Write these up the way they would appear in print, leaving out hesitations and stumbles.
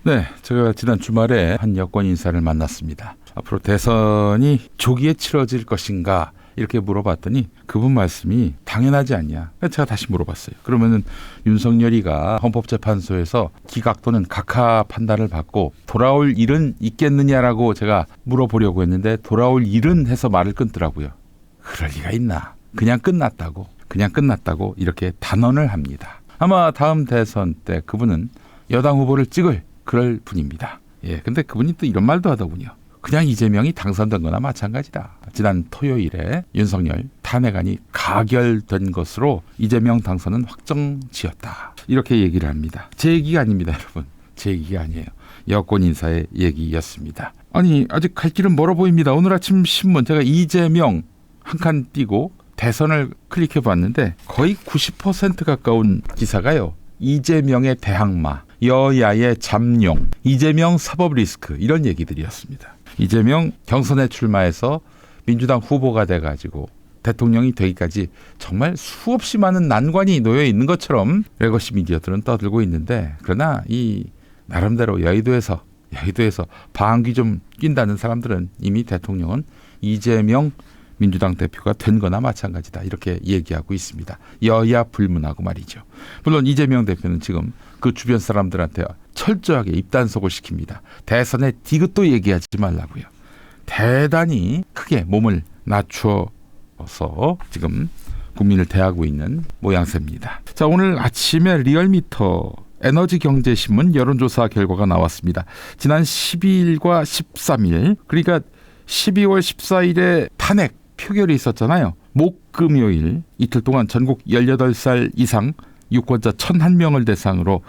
네, 제가 지난 주말에 한 여권 인사를 만났습니다. 앞으로 대선이 조기에 치러질 것인가 이렇게 물어봤더니 그분 말씀이 당연하지 않냐. 제가 다시 물어봤어요. 그러면은 윤석열이가 헌법재판소에서 기각 또는 각하 판단을 받고 돌아올 일은 있겠느냐라고 제가 물어보려고 했는데 돌아올 일은 해서 말을 끊더라고요. 그럴 리가 있나. 그냥 끝났다고 이렇게 단언을 합니다. 아마 다음 대선 때 그분은 여당 후보를 찍을 그럴 분입니다. 예, 근데 그분이 또 이런 말도 하더군요. 그냥 이재명이 당선된 거나 마찬가지다. 지난 토요일에 윤석열 탄핵안이 가결된 것으로 이재명 당선은 확정지었다. 이렇게 얘기를 합니다. 제 얘기가 아닙니다, 여러분. 제 얘기가 아니에요. 여권 인사의 얘기였습니다. 아니, 아직 갈 길은 멀어 보입니다. 오늘 아침 신문 제가 이재명 한 칸 띄고 대선을 클릭해 봤는데 거의 90% 가까운 기사가요. 이재명의 대항마, 여야의 잠룡, 이재명 사법 리스크 이런 얘기들이었습니다. 이재명 경선에 출마해서 민주당 후보가 돼가지고 대통령이 되기까지 정말 수없이 많은 난관이 놓여 있는 것처럼 레거시 미디어들은 떠들고 있는데 그러나 이 나름대로 여의도에서 방귀 좀 낀다는 사람들은 이미 대통령은 이재명 민주당 대표가 된 거나 마찬가지다 이렇게 얘기하고 있습니다. 여야 불문하고 말이죠. 물론 이재명 대표는 지금 그 주변 사람들한테 철저하게 입단속을 시킵니다. 대선에 디귿도 얘기하지 말라고요. 대단히 크게 몸을 낮춰서 지금 국민을 대하고 있는 모양새입니다. 자, 오늘 아침에 리얼미터 에너지경제신문 여론조사 결과가 나왔습니다. 지난 12일과 13일 그러니까 12월 14일에 탄핵 표결이 있었잖아요. 목금요일 이틀 동안 전국 18살 이상 유권자 1,001명을 대상으로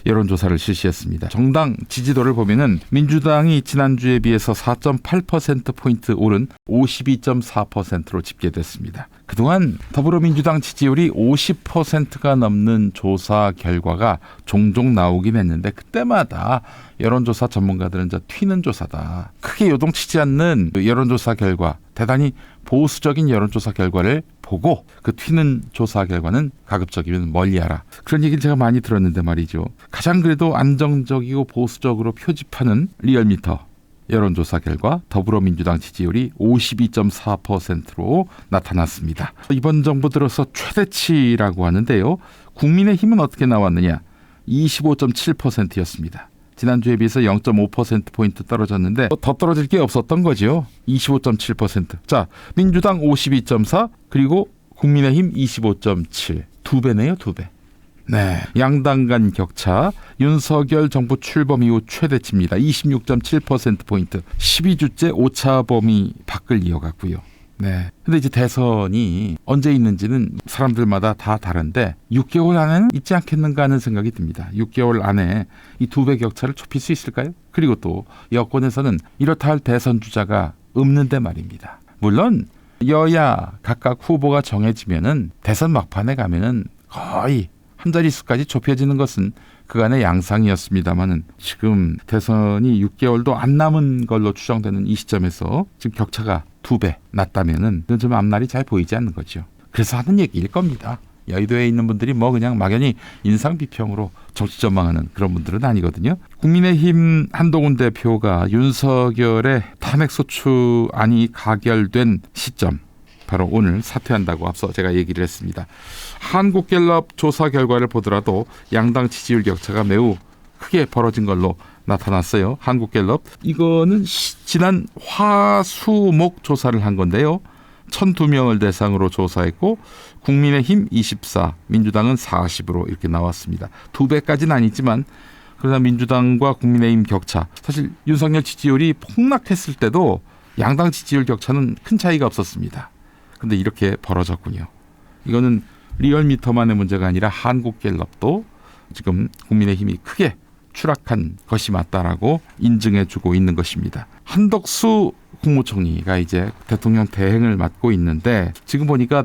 여론조사를 실시했습니다. 정당 지지도를 보면은 민주당이 지난주에 비해서 4.8%포인트 오른 52.4%로 집계됐습니다. 그동안 더불어민주당 지지율이 50%가 넘는 조사 결과가 종종 나오긴 했는데 그때마다 여론조사 전문가들은 튀는 조사다. 크게 요동치지 않는 여론조사 결과, 대단히 보수적인 여론조사 결과를 보고 그 튀는 조사 결과는 가급적이면 멀리하라. 그런 얘기를 제가 많이 들었는데 말이죠. 가장 그래도 안정적이고 보수적으로 표집하는 리얼미터 여론조사 결과 더불어민주당 지지율이 52.4%로 나타났습니다. 이번 정부 들어서 최대치라고 하는데요. 국민의힘은 어떻게 나왔느냐? 25.7%였습니다. 지난주에 비해서 0.5%포인트 떨어졌는데 더 떨어질 게 없었던 거죠. 25.7%. 자, 민주당 52.4 그리고 국민의힘 25.7. 두 배네요, 두 배. 네, 양당 간 격차 윤석열 정부 출범 이후 최대치입니다. 26.7%포인트. 12주째 오차 범위 밖을 이어갔고요. 네. 근데 이제 대선이 언제 있는지는 사람들마다 다 다른데 6개월 안에는 있지 않겠는가 하는 생각이 듭니다. 6개월 안에 이 두 배 격차를 좁힐 수 있을까요? 그리고 또 여권에서는 이렇다 할 대선 주자가 없는데 말입니다. 물론 여야 각각 후보가 정해지면은 대선 막판에 가면은 거의 한 자릿수까지 좁혀지는 것은 그간의 양상이었습니다만은 지금 대선이 6개월도 안 남은 걸로 추정되는 이 시점에서 지금 격차가 2배 났다면은 그건 좀 앞날이 잘 보이지 않는 거죠. 그래서 하는 얘기일 겁니다. 여의도에 있는 분들이 뭐 그냥 막연히 인상 비평으로 정치 전망하는 그런 분들은 아니거든요. 국민의힘 한동훈 대표가 윤석열의 탄핵소추안이 가결된 시점 바로 오늘 사퇴한다고 앞서 제가 얘기를 했습니다. 한국갤럽 조사 결과를 보더라도 양당 지지율 격차가 매우 크게 벌어진 걸로 나타났어요. 한국갤럽 이거는 지난 화수목 조사를 한 건데요. 1,002명을 대상으로 조사했고 국민의힘 24, 민주당은 40으로 이렇게 나왔습니다. 2배까지는 아니지만 그러나 민주당과 국민의힘 격차 사실 윤석열 지지율이 폭락했을 때도 양당 지지율 격차는 큰 차이가 없었습니다. 근데 이렇게 벌어졌군요. 이거는 리얼미터만의 문제가 아니라 한국갤럽도 지금 국민의힘이 크게 추락한 것이 맞다라고 인증해주고 있는 것입니다. 한덕수 국무총리가 이제 대통령 대행을 맡고 있는데 지금 보니까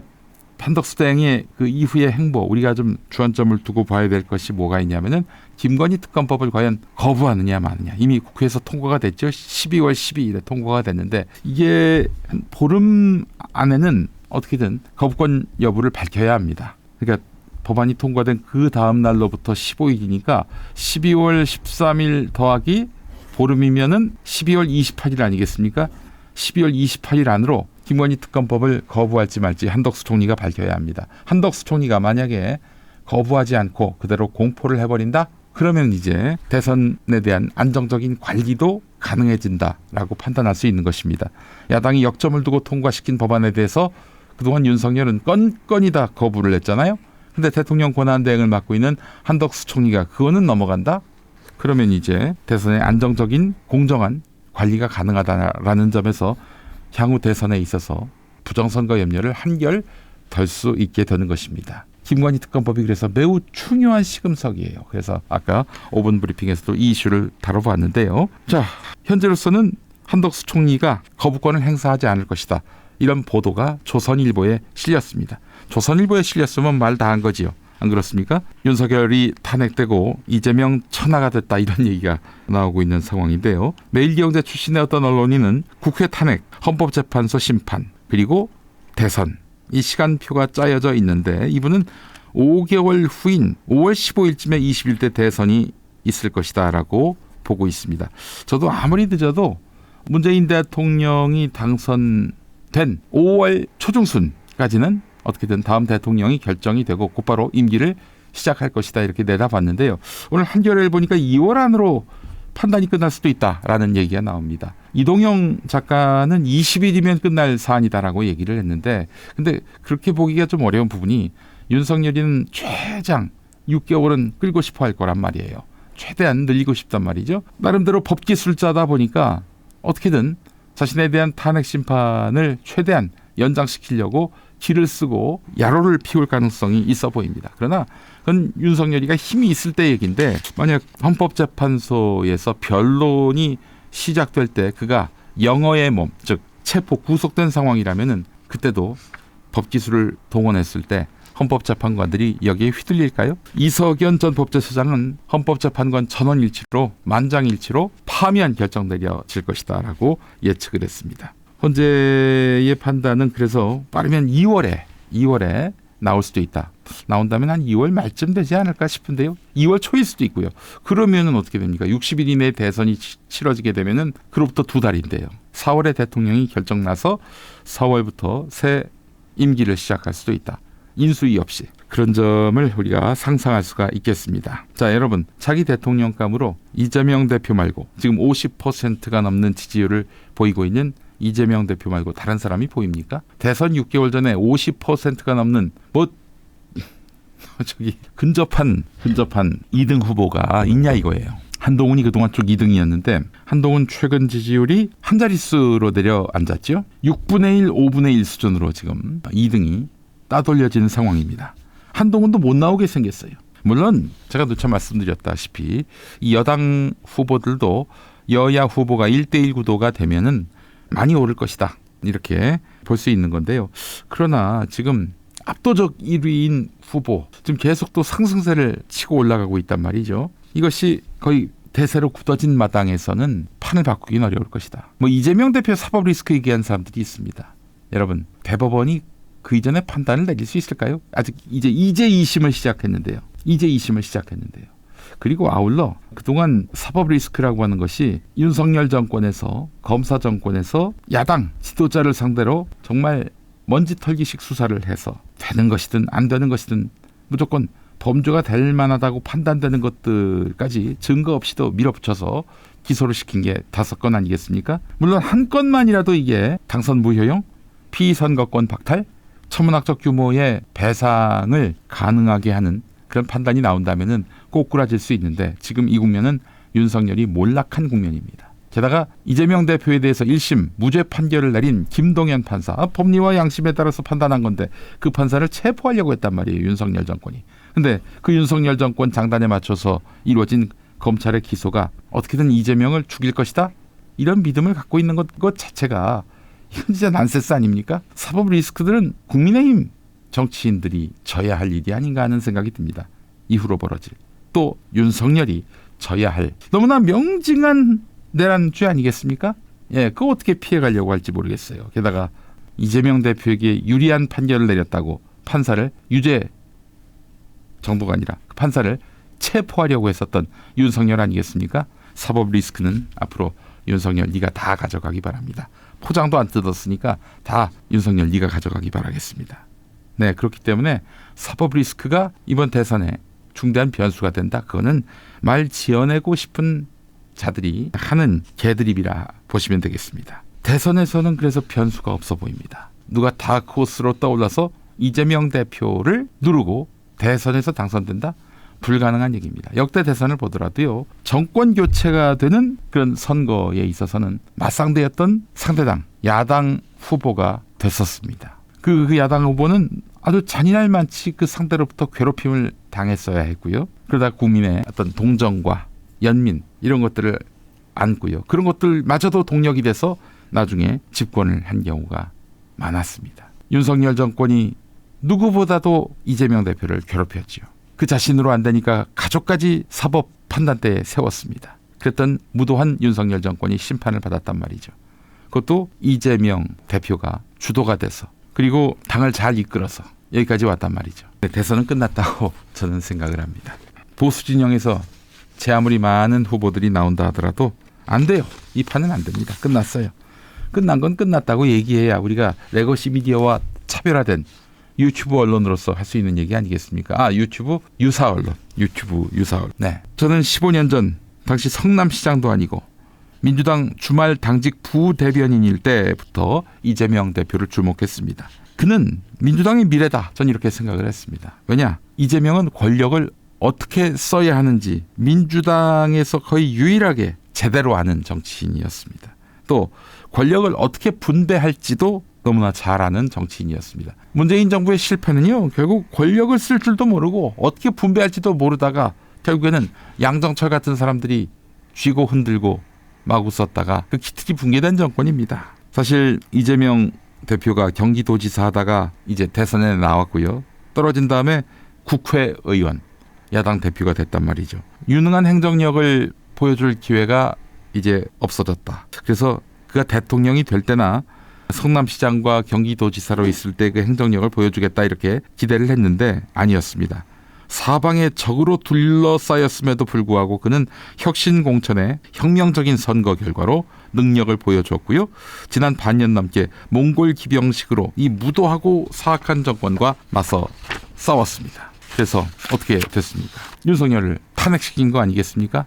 한덕수 대행의 그 이후의 행보 우리가 좀 주안점을 두고 봐야 될 것이 뭐가 있냐면은 김건희 특검법을 과연 거부하느냐 마느냐. 이미 국회에서 통과가 됐죠. 12월 12일에 통과가 됐는데 이게 한 보름 안에는 어떻게든 거부권 여부를 밝혀야 합니다. 그러니까 법안이 통과된 그 다음 날로부터 15일이니까 12월 13일 더하기 보름이면은 12월 28일 아니겠습니까? 12월 28일 안으로 김건희 특검법을 거부할지 말지 한덕수 총리가 밝혀야 합니다. 한덕수 총리가 만약에 거부하지 않고 그대로 공포를 해버린다? 그러면 이제 대선에 대한 안정적인 관리도 가능해진다라고 판단할 수 있는 것입니다. 야당이 역점을 두고 통과시킨 법안에 대해서 그동안 윤석열은 건건이 다 거부를 했잖아요. 근데 대통령 권한대행을 맡고 있는 한덕수 총리가 그거는 넘어간다? 그러면 이제 대선의 안정적인 공정한 관리가 가능하다라는 점에서 향후 대선에 있어서 부정선거 염려를 한결 덜 수 있게 되는 것입니다. 김건희 특검법이 그래서 매우 중요한 시금석이에요. 그래서 아까 5분 브리핑에서도 이 이슈를 다뤄봤는데요. 자, 현재로서는 한덕수 총리가 거부권을 행사하지 않을 것이다. 이런 보도가 조선일보에 실렸습니다. 조선일보에 실렸으면 말 다 한 거지요. 안 그렇습니까? 윤석열이 탄핵되고 이재명 천하가 됐다 이런 얘기가 나오고 있는 상황인데요. 매일경제 출신의 어떤 언론인은 국회 탄핵, 헌법재판소 심판, 그리고 대선 이 시간표가 짜여져 있는데 이분은 5개월 후인 5월 15일쯤에 21대 대선이 있을 것이다 라고 보고 있습니다. 저도 아무리 늦어도 문재인 대통령이 당선된 5월 초중순까지는 어떻게든 다음 대통령이 결정이 되고 곧바로 임기를 시작할 것이다 이렇게 내다봤는데요. 오늘 한겨레를 보니까 2월 안으로 판단이 끝날 수도 있다라는 얘기가 나옵니다. 이동영 작가는 20일이면 끝날 사안이다라고 얘기를 했는데 근데 그렇게 보기가 좀 어려운 부분이 윤석열이는 최장 6개월은 끌고 싶어 할 거란 말이에요. 최대한 늘리고 싶단 말이죠. 나름대로 법기술자다 보니까 어떻게든 자신에 대한 탄핵 심판을 최대한 연장시키려고 기를 쓰고 야로를 피울 가능성이 있어 보입니다. 그러나 그건 윤석열이가 힘이 있을 때 얘기인데 만약 헌법재판소에서 변론이 시작될 때 그가 영어의 몸, 즉 체포 구속된 상황이라면은 그때도 법기술을 동원했을 때 헌법재판관들이 여기에 휘둘릴까요? 이석연 전 법제처장은 헌법재판관 전원일치로 만장일치로 파면 결정 내려질 것이다 라고 예측을 했습니다. 현재의 판단은 그래서 빠르면 2월에 나올 수도 있다. 나온다면 한 2월 말쯤 되지 않을까 싶은데요. 2월 초일 수도 있고요. 그러면은 어떻게 됩니까? 60일 이내에 대선이 치러지게 되면은 그로부터 2달인데요. 4월에 대통령이 결정 나서 4월부터 새 임기를 시작할 수도 있다. 인수위 없이. 그런 점을 우리가 상상할 수가 있겠습니다. 자, 여러분, 차기 대통령감으로 이재명 대표 말고 지금 50%가 넘는 지지율을 보이고 있는 이재명 대표 말고 다른 사람이 보입니까? 대선 6개월 전에 50%가 넘는 근접한 2등 후보가 있냐 이거예요. 한동훈이 그동안 쭉 2등이었는데 한동훈 최근 지지율이 한 자릿수로 내려앉았죠. 6분의 1, 5분의 1 수준으로 지금 2등이 따돌려지는 상황입니다. 한동훈도 못 나오게 생겼어요. 물론 제가 누차 말씀드렸다시피 이 여당 후보들도 여야 후보가 1대1 구도가 되면은 많이 오를 것이다. 이렇게 볼 수 있는 건데요. 그러나 지금 압도적 1위인 후보 지금 계속 또 상승세를 치고 올라가고 있단 말이죠. 이것이 거의 대세로 굳어진 마당에서는 판을 바꾸기는 어려울 것이다. 이재명 대표 사법 리스크 얘기한 사람들이 있습니다. 여러분, 대법원이 그 이전에 판단을 내릴 수 있을까요? 아직 이제 2심을 시작했는데요. 그리고 아울러 그동안 사법 리스크라고 하는 것이 윤석열 정권에서 검사 정권에서 야당 지도자를 상대로 정말 먼지 털기식 수사를 해서 되는 것이든 안 되는 것이든 무조건 범죄가 될 만하다고 판단되는 것들까지 증거 없이도 밀어붙여서 기소를 시킨 게 5건 아니겠습니까? 물론 한 건만이라도 이게 당선 무효용, 피선거권 박탈, 천문학적 규모의 배상을 가능하게 하는 그런 판단이 나온다면은 꼬꾸라질 수 있는데 지금 이 국면은 윤석열이 몰락한 국면입니다. 게다가 이재명 대표에 대해서 1심 무죄 판결을 내린 김동연 판사, 법리와 양심에 따라서 판단한 건데 그 판사를 체포하려고 했단 말이에요. 윤석열 정권이. 근데 그 윤석열 정권 장단에 맞춰서 이루어진 검찰의 기소가 어떻게든 이재명을 죽일 것이다? 이런 믿음을 갖고 있는 것 자체가 이건 진짜 난센스 아닙니까? 사법 리스크들은 국민의힘 정치인들이 져야 할 일이 아닌가 하는 생각이 듭니다. 이후로 벌어질. 또 윤석열이 져야 할 너무나 명징한 내란죄 아니겠습니까? 예, 그거 어떻게 피해가려고 할지 모르겠어요. 게다가 이재명 대표에게 유리한 판결을 내렸다고 판사를 유죄 정도가 아니라 판사를 체포하려고 했었던 윤석열 아니겠습니까? 사법 리스크는 앞으로 윤석열 네가 다 가져가기 바랍니다. 포장도 안 뜯었으니까 다 윤석열 네가 가져가기 바라겠습니다. 네, 그렇기 때문에 사법 리스크가 이번 대선에 중대한 변수가 된다. 그거는 말 지어내고 싶은 자들이 하는 개드립이라 보시면 되겠습니다. 대선에서는 그래서 변수가 없어 보입니다. 누가 다크호스로 떠올라서 이재명 대표를 누르고 대선에서 당선된다? 불가능한 얘기입니다. 역대 대선을 보더라도요. 정권 교체가 되는 그런 선거에 있어서는 맞상대였던 상대당, 야당 후보가 됐었습니다. 그 야당 후보는 아주 잔인할 만치 그 상대로부터 괴롭힘을 당했어야 했고요. 그러다 국민의 어떤 동정과 연민 이런 것들을 안고요. 그런 것들마저도 동력이 돼서 나중에 집권을 한 경우가 많았습니다. 윤석열 정권이 누구보다도 이재명 대표를 괴롭혔지요. 그 자신으로 안 되니까 가족까지 사법 판단대에 세웠습니다. 그랬던 무도한 윤석열 정권이 심판을 받았단 말이죠. 그것도 이재명 대표가 주도가 돼서 그리고 당을 잘 이끌어서 여기까지 왔단 말이죠. 대선은 끝났다고 저는 생각을 합니다. 보수 진영에서 제 아무리 많은 후보들이 나온다 하더라도 안 돼요. 이 판은 안 됩니다. 끝났어요. 끝난 건 끝났다고 얘기해야 우리가 레거시 미디어와 차별화된 유튜브 언론으로서 할 수 있는 얘기 아니겠습니까? 유튜브 유사 언론. 네. 저는 15년 전 당시 성남시장도 아니고 민주당 주말 당직 부대변인일 때부터 이재명 대표를 주목했습니다. 그는 민주당의 미래다. 전 이렇게 생각을 했습니다. 왜냐? 이재명은 권력을 어떻게 써야 하는지 민주당에서 거의 유일하게 제대로 아는 정치인이었습니다. 또 권력을 어떻게 분배할지도 너무나 잘 아는 정치인이었습니다. 문재인 정부의 실패는요. 결국 권력을 쓸 줄도 모르고 어떻게 분배할지도 모르다가 결국에는 양정철 같은 사람들이 쥐고 흔들고 마구 썼다가 그 기틀이 붕괴된 정권입니다. 사실 이재명 대표가 경기도지사 하다가 이제 대선에 나왔고요. 떨어진 다음에 국회의원, 야당 대표가 됐단 말이죠. 유능한 행정력을 보여줄 기회가 이제 없어졌다. 그래서 그가 대통령이 될 때나 성남시장과 경기도지사로 있을 때 그 행정력을 보여주겠다 이렇게 기대를 했는데 아니었습니다. 사방에 적으로 둘러싸였음에도 불구하고 그는 혁신공천의 혁명적인 선거 결과로 능력을 보여줬고요. 지난 반년 넘게 몽골 기병식으로 이 무도하고 사악한 정권과 맞서 싸웠습니다. 그래서 어떻게 됐습니까? 윤석열을 탄핵시킨 거 아니겠습니까?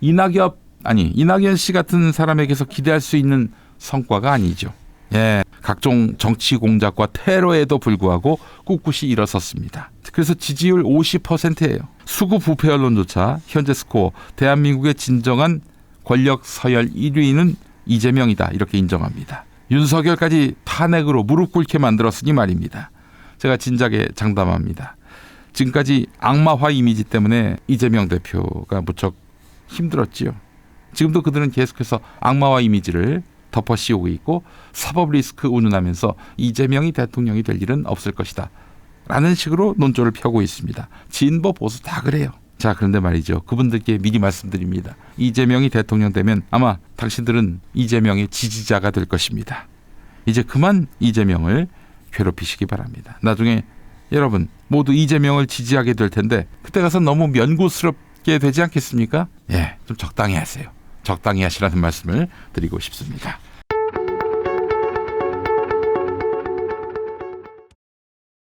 이낙연 씨 같은 사람에게서 기대할 수 있는 성과가 아니죠. 예, 각종 정치 공작과 테러에도 불구하고 꿋꿋이 일어섰습니다. 그래서 지지율 50%예요. 수구 부패 언론조차 현재 스코어 대한민국의 진정한 권력 서열 1위는 이재명이다 이렇게 인정합니다. 윤석열까지 탄핵으로 무릎 꿇게 만들었으니 말입니다. 제가 진작에 장담합니다. 지금까지 악마화 이미지 때문에 이재명 대표가 무척 힘들었지요. 지금도 그들은 계속해서 악마화 이미지를 덮어 씌우고 있고 사법 리스크 운운하면서 이재명이 대통령이 될 일은 없을 것이다 라는 식으로 논조를 펴고 있습니다. 진보 보수 다 그래요. 자, 그런데 말이죠. 그분들께 미리 말씀드립니다. 이재명이 대통령 되면 아마 당신들은 이재명의 지지자가 될 것입니다. 이제 그만 이재명을 괴롭히시기 바랍니다. 나중에 여러분 모두 이재명을 지지하게 될 텐데 그때 가서 너무 면구스럽게 되지 않겠습니까? 예, 좀 적당히 하세요. 적당히 하시라는 말씀을 드리고 싶습니다.